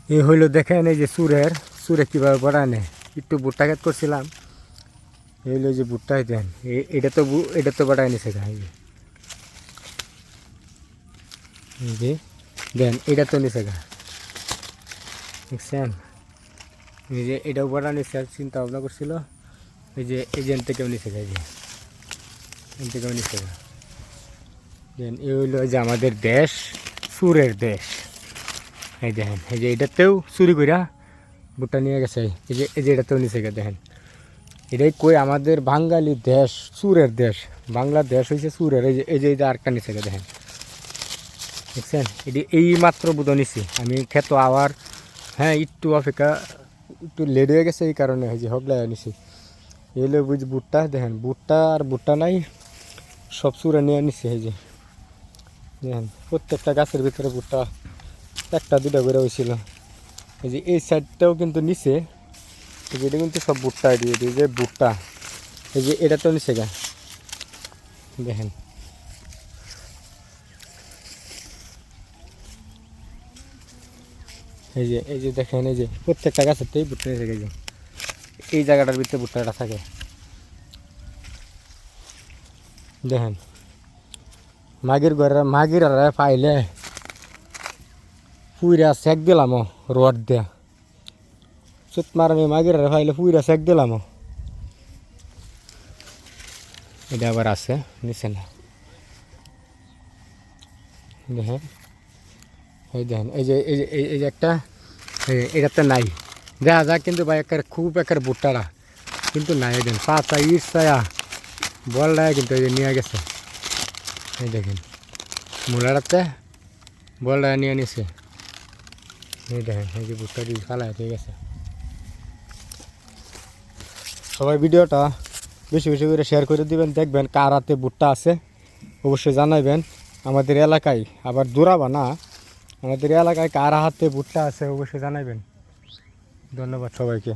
এই হইলো দেখেন এই যে সুরে কীভাবে বড় আনে একটু ভুট্টা খেত করছিলাম। এই হইলো যে ভুট্টাই দেন এটা তো বড় এনেছে জি দেন এটা তো নিচে গা দেখছেন। এই যে এটাও বড় নিচে চিন্তা ভাবনা করছিল। এই যে এজেন্ট থেকেও নিচে গা, এই যে এখান থেকেও নিচে গা দেন। এই হইলো যে আমাদের দেশ, সুরের দেশ। এই দেখেন এই যে এটাতেও চুরি কইরা ভুট্টা নিয়ে গেছে। এই যে এটাতেও নিচে গা দেখেন। এটাই কই আমাদের বাঙালি দেশ, সুরের দেশ। বাংলাদেশ হয়েছে সুরের। এই যে আরেকটা নিচে গা দেখেন দেখছেন। এটি এই মাত্র বুধ নিছি আমি খেত আবার। হ্যাঁ একটু অপেক্ষা একটু লেট হয়ে গেছে, এই কারণে এই যে হগলাই নিছি। এলে বুঝি ভুট্টা দেখেন, ভুট্টা আর ভুট্টা নাই, সব সুরে নিয়ে নিছি। এই যে দেখেন প্রত্যেকটা গাছের ভিতরে ভুট্টা একটা দুটা করে হয়েছিল। এই যে এই সাইডটাও কিন্তু নিচে, এই যে এটা কিন্তু সব ভুট্টা দিয়ে এই যে ভুট্টা। এই যে এটা তো নিচে গা দেখেন। এই যে দেখেন এই যে প্রত্যেকটা গাছেরটাই ভুট্টা নিচে গেছে। এই জায়গাটার ভিতরে ভুট্টাটা থাকে দেখেন। মাগির আর পাইলে পুইরা সেক দিলাম রড দিয়া। চুত মারানি মাগির আর পাইলে পুইরা সেক দিলাম। এটা আবার আছে নিচে না দেখেন। এই দেখেন এই যে একটা এটাতে নাই দেখা যাক, কিন্তু ভাই খুব একের ভুট্টাটা কিন্তু নাই। দেন পাতা ইচ্ছায়া বলটায় কিন্তু এই যে নিয়ে গেছে। এই দেখেন মূলাটাতে বলটায় নিয়ে নিছে। এই দেখেন এই যে ভুট্টা দিয়ে ফালায় ঠিক আছে। সবাই ভিডিওটা বেশি বেশি করে শেয়ার করে দিবেন, দেখবেন কার হাতে ভুট্টা আছে অবশ্যই জানাইবেন। আমাদের এলাকায় আবার দূরাবা না, আমাদের এলাকায় কার হাতে ভুট্টা আছে অবশ্যই জানাইবেন। ধন্যবাদ সবাইকে।